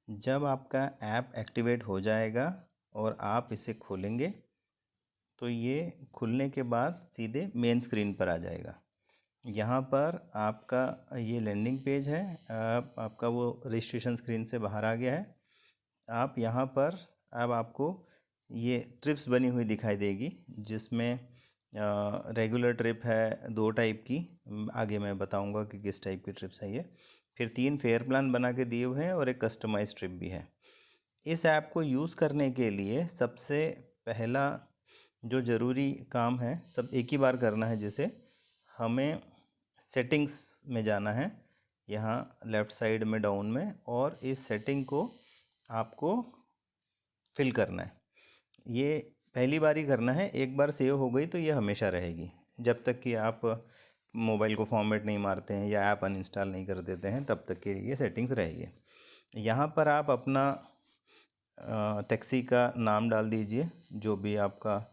जब आपका app activate हो जाएगा और आप इसे खोलेंगे तो ये खुलने के बाद सीधे मेन स्क्रीन पर आ जाएगा। यहाँ पर आपका ये लैंडिंग पेज है। आपका वो रजिस्ट्रेशन स्क्रीन से बाहर आ गया है। आप यहाँ पर अब आपको ये ट्रिप्स बनी हुई दिखाई देगी, जिसमें रेगुलर ट्रिप है 2 टाइप की। आगे मैं बताऊंगा कि किस टाइप की ट्रिप्स है ये। फिर 3 फेयर प्लान बना के दिए हुए हैं और एक कस्टमाइज ट्रिप भी है। इस ऐप को यूज़ करने के लिए सबसे पहला जो ज़रूरी काम है, सब एक ही बार करना है। जैसे हमें सेटिंग्स में जाना है, यहाँ लेफ़्ट साइड में डाउन में, और इस सेटिंग को आपको फिल करना है। ये पहली बार ही करना है। एक बार सेव हो गई तो ये हमेशा रहेगी, जब तक कि आप मोबाइल को फॉर्मेट नहीं मारते हैं या ऐप अनइंस्टॉल नहीं कर देते हैं, तब तक के लिए सेटिंग्स रहेगी। यहाँ पर आप अपना टैक्सी का नाम डाल दीजिए, जो भी आपका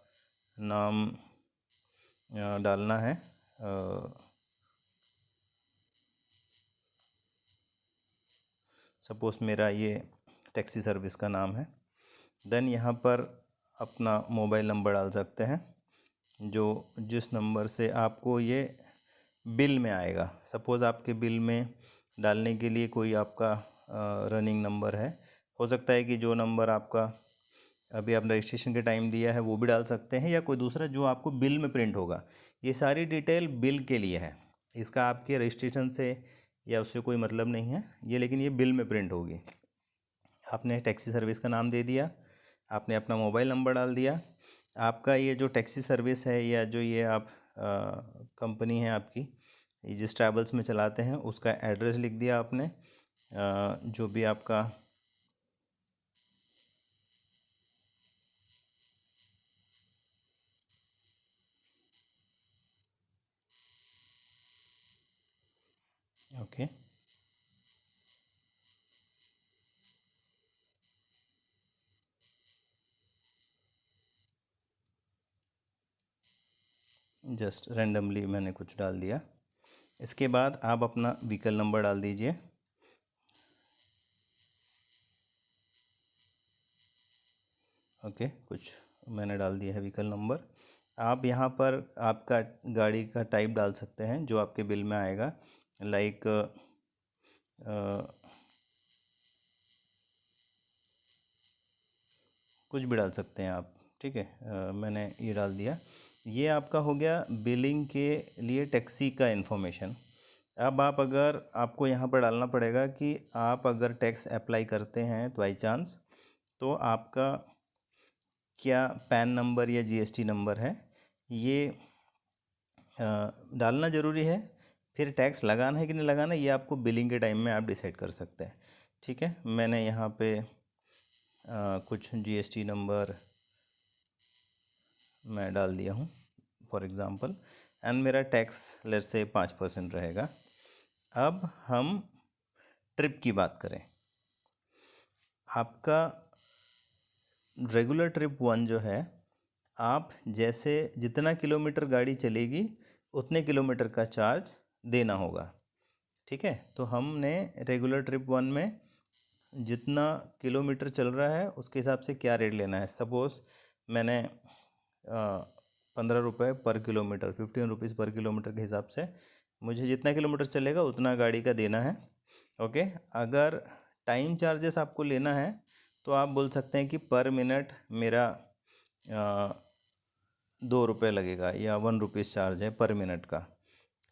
नाम डालना है। सपोज़ मेरा ये टैक्सी सर्विस का नाम है। देन यहाँ पर अपना मोबाइल नंबर डाल सकते हैं, जो जिस नंबर से आपको ये बिल में आएगा। सपोज़ आपके बिल में डालने के लिए कोई आपका रनिंग नंबर है, हो सकता है कि जो नंबर आपका अभी आप रजिस्ट्रेशन के टाइम दिया है वो भी डाल सकते हैं, या कोई दूसरा जो आपको बिल में प्रिंट होगा। ये सारी डिटेल बिल के लिए है, इसका आपके रजिस्ट्रेशन से या उससे कोई मतलब नहीं है ये, लेकिन ये बिल में प्रिंट होगी। आपने टैक्सी सर्विस का नाम दे दिया, आपने अपना मोबाइल नंबर डाल दिया। आपका ये जो टैक्सी सर्विस है या जो ये आप कंपनी है आपकी, ये जिस ट्रैवल्स में चलाते हैं, उसका एड्रेस लिख दिया आपने। जो भी आपका ओके जस्ट रैंडमली मैंने कुछ डाल दिया। इसके बाद आप अपना व्हीकल नंबर डाल दीजिए। ओके, कुछ मैंने डाल दिया है व्हीकल नंबर। आप यहाँ पर आपका गाड़ी का टाइप डाल सकते हैं जो आपके बिल में आएगा, लाइक कुछ भी डाल सकते हैं आप। ठीक है, मैंने ये डाल दिया। ये आपका हो गया बिलिंग के लिए टैक्सी का इन्फॉर्मेशन। अब आप अगर आपको यहाँ पर डालना पड़ेगा कि आप अगर टैक्स अप्लाई करते हैं तो बाई चांस, तो आपका क्या पैन नंबर या जीएसटी नंबर है, ये डालना ज़रूरी है। फिर टैक्स लगाना है कि नहीं लगाना, ये आपको बिलिंग के टाइम में आप डिसाइड कर सकते हैं। ठीक है, मैंने यहाँ पे कुछ जीएसटी नंबर मैं डाल दिया हूँ फॉर एग्ज़ाम्पल, एंड मेरा टैक्स लेट्स से 5% रहेगा। अब हम ट्रिप की बात करें। आपका रेगुलर ट्रिप 1 जो है, आप जैसे जितना किलोमीटर गाड़ी चलेगी उतने किलोमीटर का चार्ज देना होगा। ठीक है, तो हमने रेगुलर ट्रिप 1 में जितना किलोमीटर चल रहा है उसके हिसाब से क्या रेट लेना है। सपोज़ मैंने 15 रुपये पर किलोमीटर, 15 रुपीज़ पर किलोमीटर के हिसाब से मुझे जितना किलोमीटर चलेगा उतना गाड़ी का देना है। ओके, अगर टाइम चार्जेस आपको लेना है तो आप बोल सकते हैं कि पर मिनट मेरा 2 रुपये लगेगा, या 1 रुपीज़ चार्ज है पर मिनट का।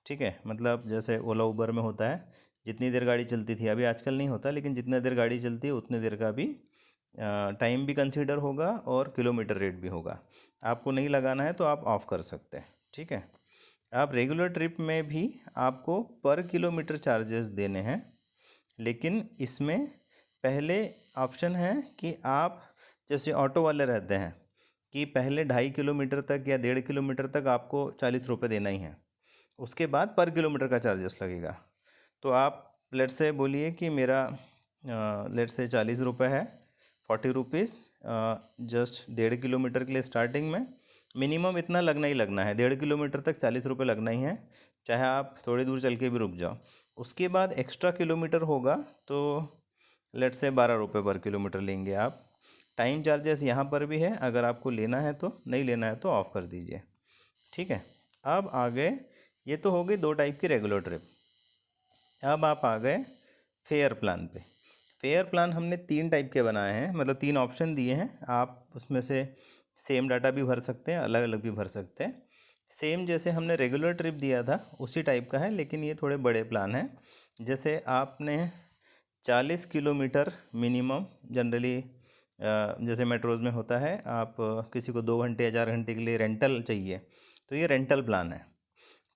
ठीक है, मतलब जैसे ओला उबर में होता है, जितनी देर गाड़ी चलती थी, अभी आजकल नहीं होता, लेकिन जितने देर गाड़ी चलती है उतने देर का भी टाइम भी कंसीडर होगा और किलोमीटर रेट भी होगा। आपको नहीं लगाना है तो आप ऑफ़ कर सकते हैं। ठीक है, आप रेगुलर ट्रिप में भी आपको पर किलोमीटर चार्जेस देने हैं, लेकिन इसमें पहले ऑप्शन है कि आप जैसे ऑटो वाले रहते हैं कि पहले 2.5 किलोमीटर तक या 1.5 किलोमीटर तक आपको 40 रुपये देना ही है, उसके बाद पर किलोमीटर का चार्जेस लगेगा। तो आप लेट से बोलिए कि मेरा लेट से 40 रुपये है, 40 रुपीज़ जस्ट 1.5 किलोमीटर के लिए स्टार्टिंग में मिनिमम इतना लगना ही लगना है। 1.5 किलोमीटर तक 40 रुपये लगना ही है, चाहे आप थोड़ी दूर चल के भी रुक जाओ। उसके बाद एक्स्ट्रा किलोमीटर होगा तो लेट से 12 रुपये पर किलोमीटर लेंगे आप। टाइम चार्जेस यहाँ पर भी है, अगर आपको लेना है तो, नहीं लेना है तो ऑफ़ कर दीजिए। ठीक है, अब आ गए, ये तो हो गई 2 टाइप की रेगुलर ट्रिप। अब आप आ गए फेयर प्लान पे। फेयर प्लान हमने 3 टाइप के बनाए हैं, मतलब 3 ऑप्शन दिए हैं। आप उसमें से सेम डाटा भी भर सकते हैं, अलग अलग भी भर सकते हैं। सेम जैसे हमने रेगुलर ट्रिप दिया था उसी टाइप का है, लेकिन ये थोड़े बड़े प्लान हैं। जैसे आपने 40 किलोमीटर मिनिमम जनरली, जैसे मेट्रोज़ में होता है, आप किसी को 2 घंटे या 4 घंटे के लिए रेंटल चाहिए, तो ये रेंटल प्लान है।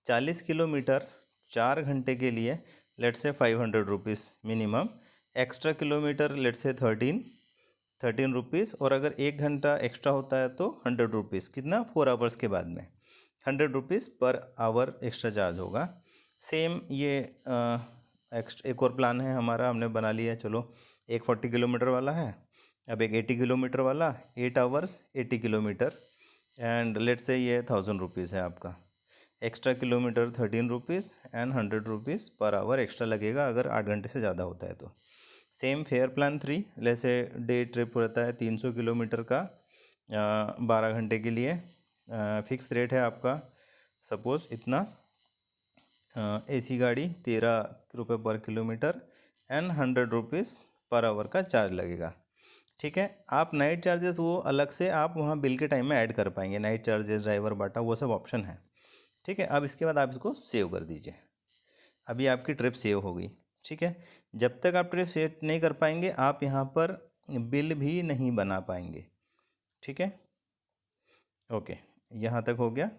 40 किलोमीटर 4 घंटे के लिए लेट से 500 rupees minimum. Extra kilometre rate से 13 रुपीज़, और अगर 1 घंटा एक्स्ट्रा होता है तो 100 रुपीज़। कितना? 4 आवर्स के बाद में 100 rupees per hour extra charge होगा। सेम ये एक और प्लान है हमारा, हमने बना लिया है। चलो, एक 40 किलोमीटर वाला है, अब एक 80 किलोमीटर वाला, 8 आवर्स 80 किलोमीटर, एंड लेट से ये 1000 रुपीज़ है आपका। Extra kilometre 13 rupees and 100 rupees per hour extra लगेगा अगर 8 घंटे से ज़्यादा होता है तो। सेम फेयर प्लान 3, जैसे डे ट्रिप रहता है 300 किलोमीटर का 12 घंटे के लिए। फिक्स रेट है आपका, सपोज़ इतना। एसी गाड़ी 13 रुपये पर kilometre and 100 rupees per hour का चार्ज लगेगा। ठीक है, आप नाइट चार्जेस वो अलग से आप वहाँ बिल के टाइम में ऐड कर पाएंगे। नाइट चार्जेस, ड्राइवर बाटा, वो सब ऑप्शन है। ठीक है, अब इसके बाद आप इसको सेव कर दीजिए। अभी आपकी ट्रिप सेव हो गई। ठीक है, जब तक आप ट्रिप सेव नहीं कर पाएंगे आप यहाँ पर बिल भी नहीं बना पाएंगे। ठीक है, ओके, यहाँ तक हो गया।